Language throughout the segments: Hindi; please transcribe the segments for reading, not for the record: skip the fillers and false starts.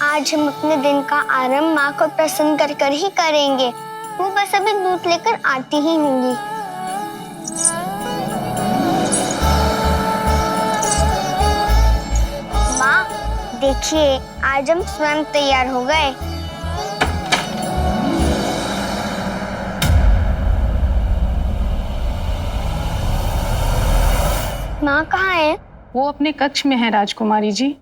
आज हम अपने दिन का आरंभ माँ को प्रसन्न कर कर ही करेंगे। वो बस अभी दूध लेकर आती ही होंगी। माँ देखिए, आज हम स्वयं तैयार हो गए। माँ कहाँ है? वो अपने कक्ष में है राजकुमारी जी।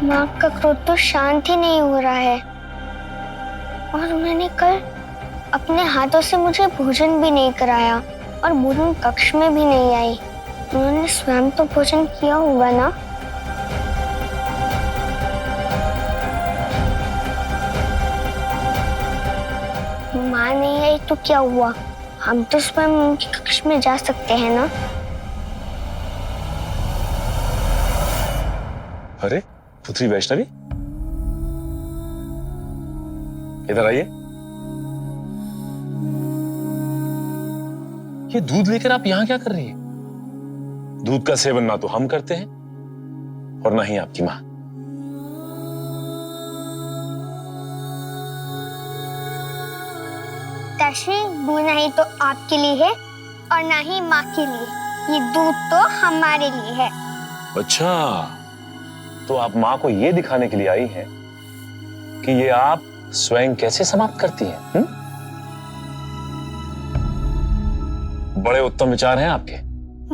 माँ का क्रोध तो शांत ही नहीं हो रहा है और उन्होंने कल अपने हाथों से मुझे भोजन भी नहीं कराया और भोजन कक्ष में भी नहीं आई। उन्होंने स्वयं तो भोजन किया होगा ना? माँ नहीं आई तो क्या हुआ? हम तो स्वयं उनके कक्ष में जा सकते हैं ना? अरे पुत्री वैष्णवी, इधर आइए। ये दूध लेकर आप यहां क्या कर रही है? दूध का सेवन ना तो हम करते हैं और ना ही आपकी मां। ताशी, दूध नहीं तो आपके लिए है और ना ही माँ के लिए। ये दूध तो हमारे लिए है। अच्छा, तो आप मां को ये दिखाने के लिए आई हैं कि ये आप स्वयं कैसे समाप्त करती हैं? बड़े उत्तम विचार हैं आपके।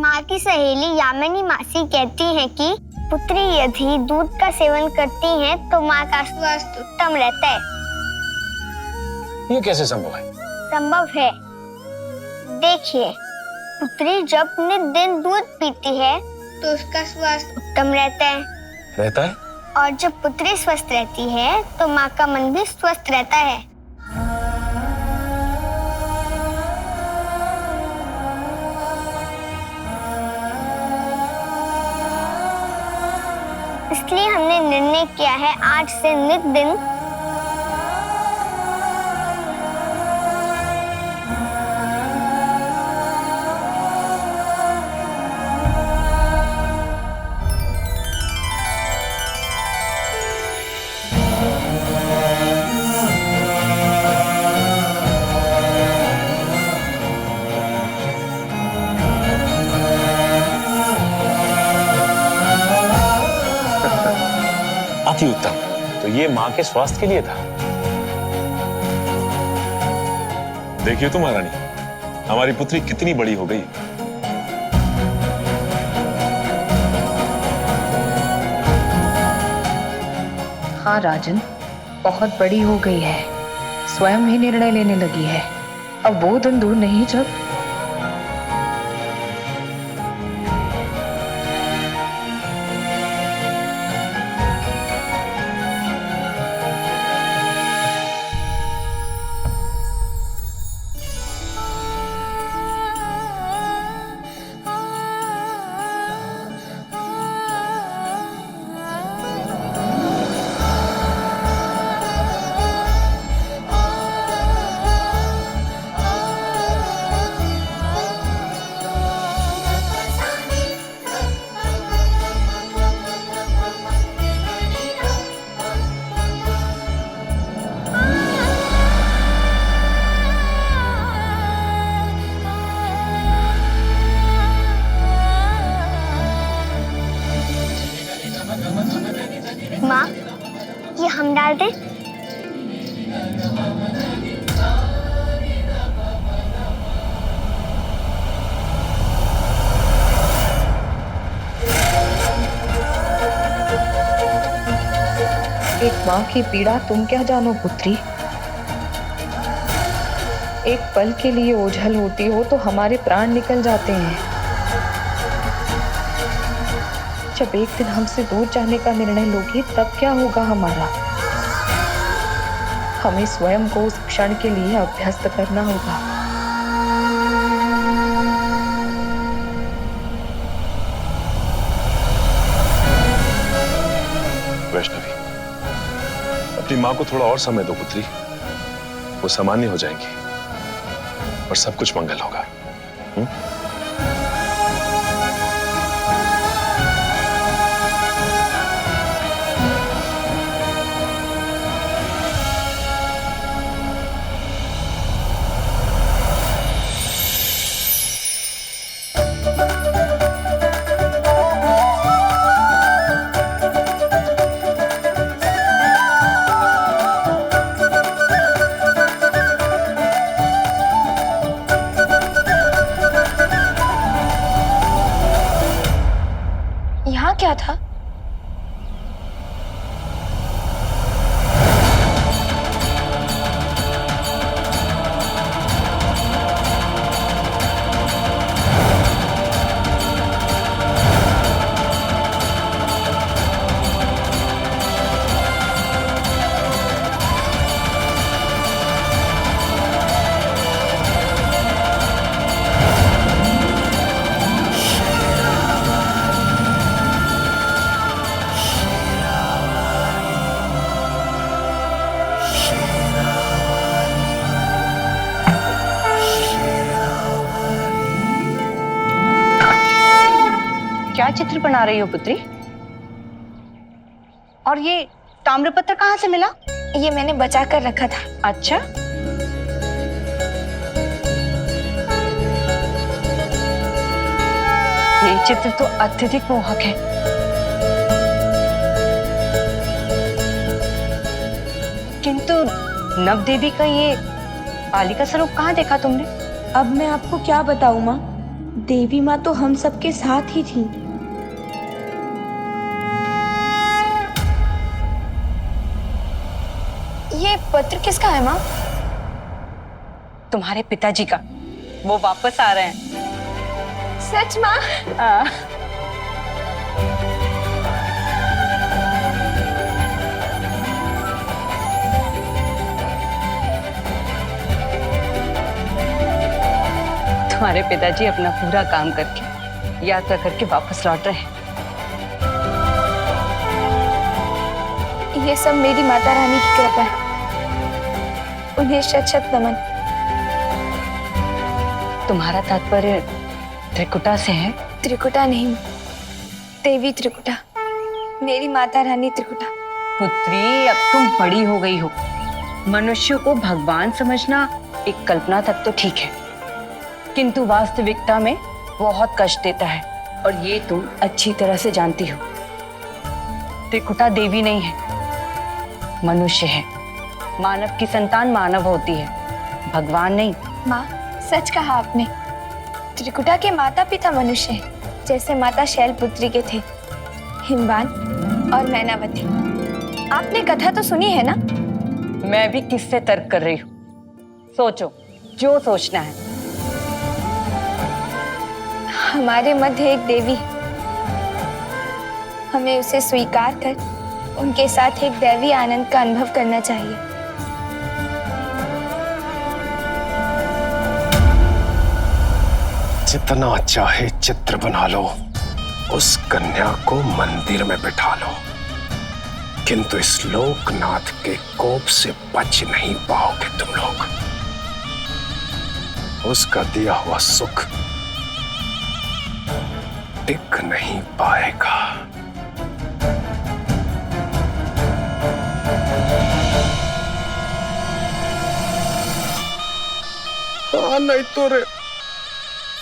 माँ की सहेली यामिनी मासी कहती हैं कि पुत्री यदि दूध का सेवन करती हैं तो माँ का स्वास्थ्य उत्तम रहता है। ये कैसे संभव है? संभव है। देखिए, पुत्री जब नित्य दूध पीती है तो उसका स्वास्थ्य उत्तम रहता है और जब पुत्री स्वस्थ रहती है तो माँ का मन भी स्वस्थ रहता है। इसलिए हमने निर्णय किया है आज से नित दिन अति उत्तम। तो ये मां के स्वास्थ्य के लिए था। देखिए तो महारानी, हमारी पुत्री कितनी बड़ी हो गई। हाँ राजन, बहुत बड़ी हो गई है, स्वयं ही निर्णय लेने लगी है। अब वो दिन दूर नहीं जब माँ, ये हम डाल दें? एक माँ की पीड़ा तुम क्या जानो पुत्री। एक पल के लिए ओझल होती हो तो हमारे प्राण निकल जाते हैं। जब एक दिन हमसे दूर जाने का निर्णय लोगी तब क्या होगा हमारा? हमें स्वयं को उस क्षण के लिए अभ्यस्त करना होगा। वैष्णवी, अपनी मां को थोड़ा और समय दो पुत्री। वो सामान्य हो जाएंगी और सब कुछ मंगल होगा। क्या था? क्या चित्र बना रही हो पुत्री? और ये ताम्रपत्र कहाँ से मिला? ये मैंने बचा कर रखा था। अच्छा, ये चित्र तो अत्यधिक मोहक है। किंतु नवदेवी का ये बालिका स्वरूप कहाँ देखा तुमने? अब मैं आपको क्या बताऊं माँ, देवी माँ तो हम सबके साथ ही थी। ये पत्र किसका है माँ? तुम्हारे पिताजी का। वो वापस आ रहे हैं। सच माँ? तुम्हारे पिताजी अपना पूरा काम करके यात्रा करके वापस लौट रहे हैं। ये सब मेरी माता रानी की कृपा है। उन्हें शत शत नमन। तुम्हारा तात्पर्य त्रिकुटा से है? त्रिकुटा नहीं, देवी त्रिकुटा, मेरी माता रानी त्रिकुटा। पुत्री, अब तुम बड़ी हो गई हो। मनुष्य को भगवान समझना एक कल्पना तक तो ठीक है, किंतु वास्तविकता में बहुत कष्ट देता है, और ये तुम अच्छी तरह से जानती हो। त्रिकुटा देवी नहीं है, मनुष्य है। मानव की संतान मानव होती है, भगवान नहीं। माँ, सच कहा आपने। त्रिकुटा के माता पिता मनुष्य हैं, जैसे माता शैलपुत्री के थे, हिमवान और मैनावती। आपने कथा तो सुनी है ना? मैं भी किससे तर्क कर रही हूँ? सोचो जो सोचना है। हमारे मध्य एक देवी, हमें उसे स्वीकार कर उनके साथ एक दैवी आनंद का अनुभव करना चाहिए। जितना चाहे चित्र बना लो, उस कन्या को मंदिर में बिठा लो, किंतु इस लोकनाथ के कोप से बच नहीं पाओगे तुम लोग। उसका दिया हुआ सुख टिक नहीं पाएगा। हाँ, नहीं तो रे,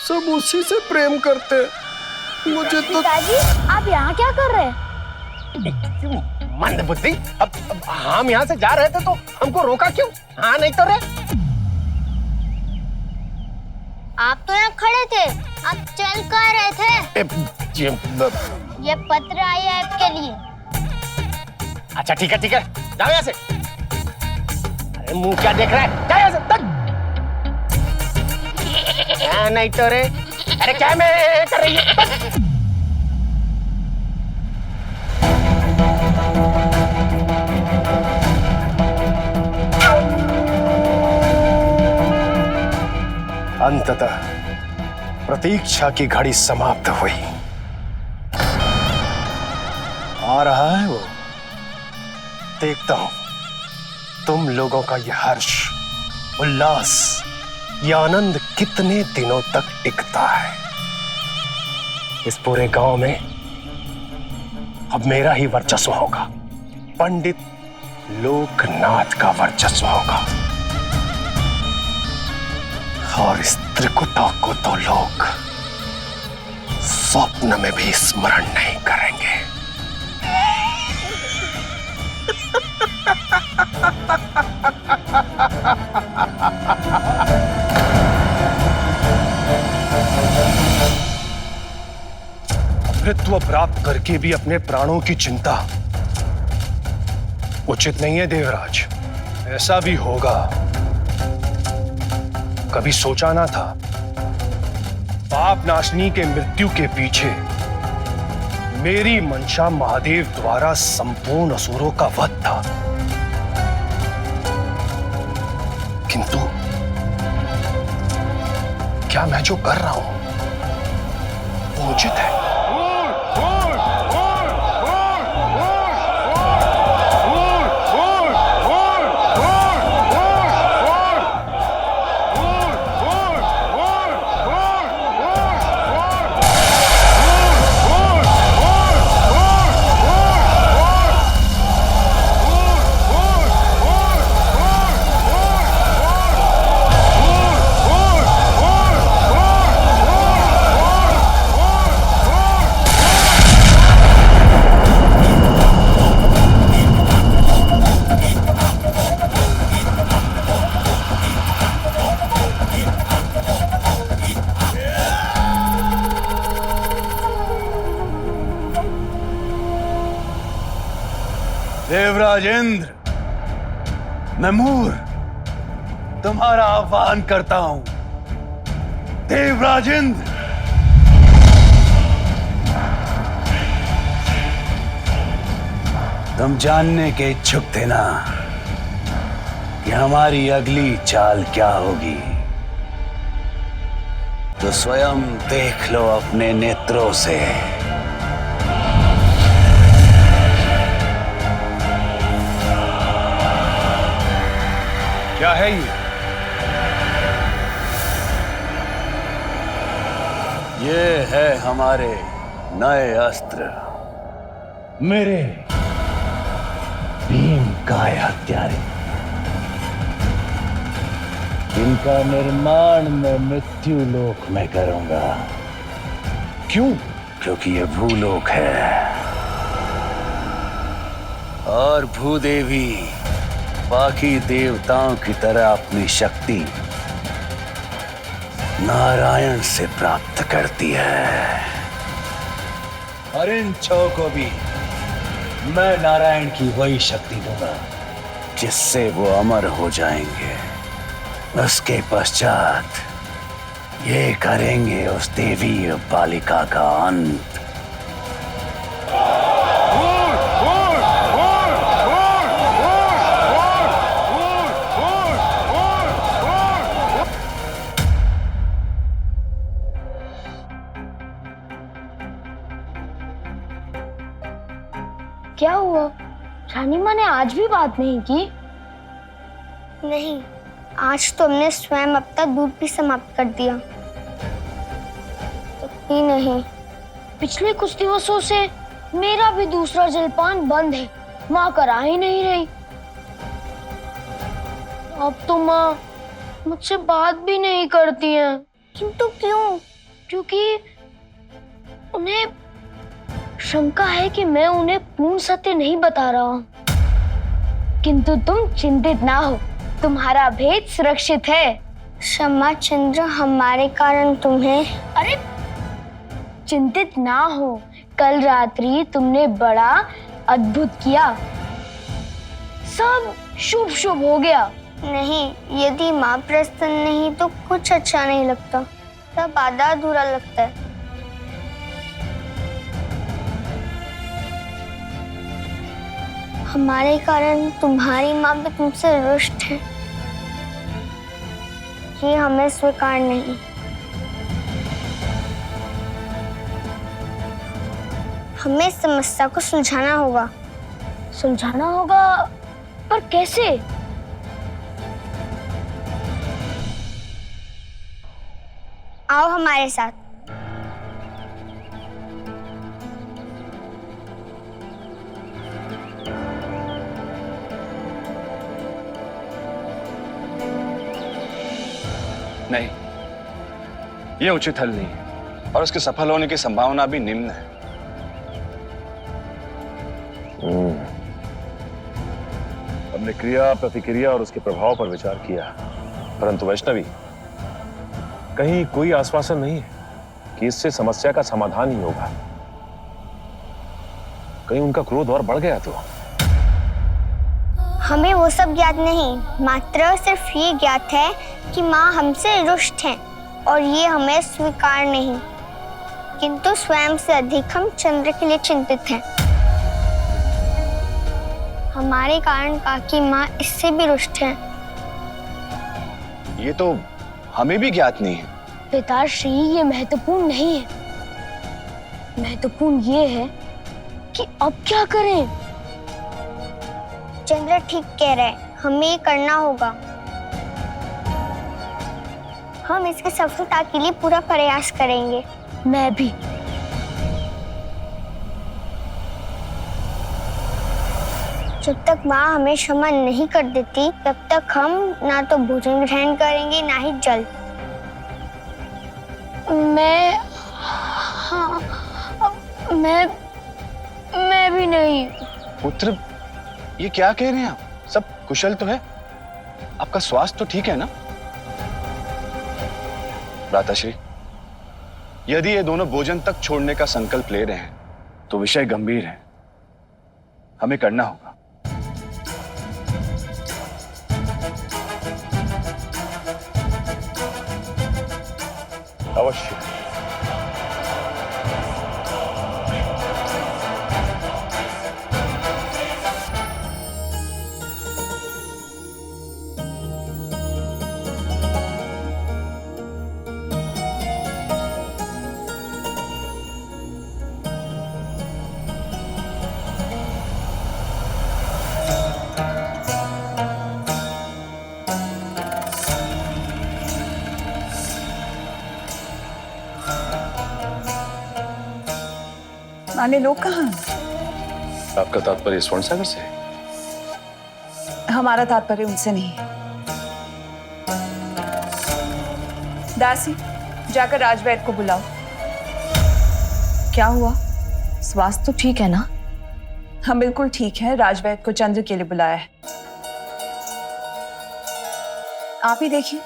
सब उसी से प्रेम करते। मुझे तो पिताजी, आप यहाँ क्या कर रहे हैं? मंद बुद्धि, अब हम यहाँ से जा रहे थे तो हमको रोका क्यों? हाँ, नहीं तो रे। आप तो यहाँ खड़े थे, आप चल कहाँ रहे थे? ये पत्र आया है आपके लिए। अच्छा ठीक है, जाओ यहाँ से। अरे मुंह क्या देख रहा है? जाओ यहाँ से। हाँ, नहीं तो रे। अरे क्या मैं कर रही है? अंततः प्रतीक्षा की घड़ी समाप्त हुई। आ रहा है वो। देखता हूं तुम लोगों का यह हर्ष, उल्लास, यह आनंद कितने दिनों तक टिकता है। इस पूरे गांव में अब मेरा ही वर्चस्व होगा, पंडित लोकनाथ का वर्चस्व होगा, और इस त्रिकुटा को तो लोग स्वप्न में भी स्मरण नहीं करेंगे। मातृत्व प्राप्त करके भी अपने प्राणों की चिंता उचित नहीं है देवराज। ऐसा भी होगा कभी सोचा ना था। पाप नाशनी के मृत्यु के पीछे मेरी मंशा महादेव द्वारा संपूर्ण असुरों का वध था, किंतु क्या मैं जो कर रहा हूं वो उचित है? देवराजेंद्र, मैं मूर तुम्हारा आह्वान करता हूं। देवराजेंद्र, तुम जानने के इच्छुक थे ना कि हमारी अगली चाल क्या होगी, तो स्वयं देख लो अपने नेत्रों से। क्या है ये है हमारे नए अस्त्र, मेरे भीम काय हत्यारे। इनका निर्माण मैं मृत्यु लोक में करूंगा। क्यों? क्योंकि ये भूलोक है और भूदेवी बाकी देवताओं की तरह अपनी शक्ति नारायण से प्राप्त करती है, और इन छो को भी मैं नारायण की वही शक्ति दूंगा जिससे वो अमर हो जाएंगे। उसके पश्चात ये करेंगे उस देवी बालिका का अंत। क्या हुआ? रानी माँ ने आज भी बात नहीं की? नहीं, आज तो हमने स्वयं अपना दूध भी समाप्त कर दिया। ही नहीं, पिछले कुछ दिवसों से मेरा भी दूसरा जलपान बंद है। माँ करा ही नहीं रही। अब तो माँ मुझसे बात भी नहीं करती है। किंतु क्यों? क्योंकि उन्हें शंका है कि मैं उन्हें पूर्ण सत्य नहीं बता रहा हूँ। किंतु तुम चिंतित ना हो, तुम्हारा भेद सुरक्षित है। क्षमा चंद्र, हमारे कारण तुम्हें। अरे चिंतित ना हो, कल रात्रि तुमने बड़ा अद्भुत किया, सब शुभ शुभ हो गया। नहीं, यदि माँ प्रसन्न नहीं तो कुछ अच्छा नहीं लगता, सब आधा अधूरा लगता है। हमारे कारण तुम्हारी माँ भी तुमसे रुष्ट है। ये हमें स्वीकार नहीं। हमें इस समस्या को सुलझाना होगा। सुलझाना होगा, पर कैसे? आओ हमारे साथ। नहीं, यह उचित हल नहीं है और उसके सफल होने की संभावना भी निम्न है। हमने क्रिया, प्रतिक्रिया और उसके प्रभाव पर विचार किया, परंतु वैष्णवी, कहीं कोई आश्वासन नहीं है कि इससे समस्या का समाधान ही होगा। कहीं उनका क्रोध और बढ़ गया तो? हमें वो सब ज्ञात नहीं, मात्र सिर्फ ये ज्ञात है कि माँ हमसे रुष्ट हैं और ये हमें स्वीकार नहीं, किंतु स्वयं से अधिक हम चंद्र के लिए चिंतित हैं। हमारे कारण काकी माँ इससे भी रुष्ट हैं। ये तो हमें भी ज्ञात नहीं है। पिताश्री, ये महत्वपूर्ण नहीं है। महत्वपूर्ण ये है कि अब क्या करें। चंद्र ठीक कह रहे हैं, हमें ये करना होगा। हम इसकी सफलता के लिए पूरा प्रयास करेंगे। मैं भी। जब तक माँ हमें क्षमा नहीं कर देती तब तक हम ना तो भोजन ग्रहण करेंगे ना ही जल। मैं भी नहीं। पुत्र, ये क्या कह रहे हैं आप? सब कुशल तो है? आपका स्वास्थ्य तो ठीक है ना? भ्राताश्री, यदि ये दोनों भोजन तक छोड़ने का संकल्प ले रहे हैं तो विषय गंभीर है, हमें करना होगा। अवश्य। माने लोग कहाँ हैं? आपका तात्पर्य स्वर्ण सागर से है? हमारा तात्पर्य उनसे नहीं है। दासी, जाकर राजवैद्य को बुलाओ। क्या हुआ? स्वास्थ्य तो ठीक है ना? हम बिल्कुल ठीक है। राजवैद्य को चंद्र के लिए बुलाया है। आप ही देखिए,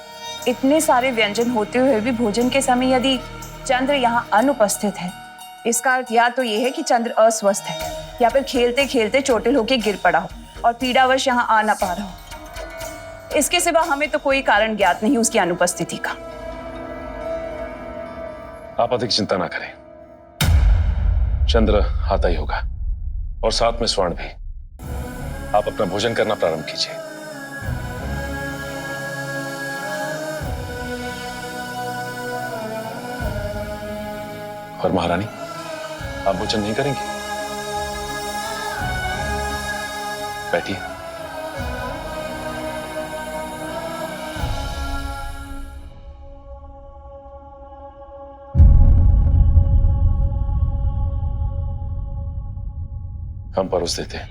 इतने सारे व्यंजन होते हुए भी भोजन के समय यदि चंद्र यहाँ अनुपस्थित है, इसका अर्थ या तो ये है कि चंद्र अस्वस्थ है या फिर खेलते खेलते चोटिल होकर गिर पड़ा हो और पीड़ावश यहाँ आ ना पा रहा हो। इसके सिवा हमें तो कोई कारण ज्ञात नहीं उसकी अनुपस्थिति का। आप अधिक चिंता ना करें, चंद्र आता ही होगा और साथ में स्वर्ण भी। आप अपना भोजन करना प्रारंभ कीजिए। और महारानी, आप भोजन नहीं करेंगे? बैठिए। हम परोस देते हैं।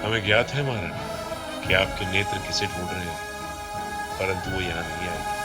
हमें ज्ञात है महारानी कि आपके नेत्र किसे ढूंढ रहे हैं, परंतु वो यहाँ नहीं आएगी।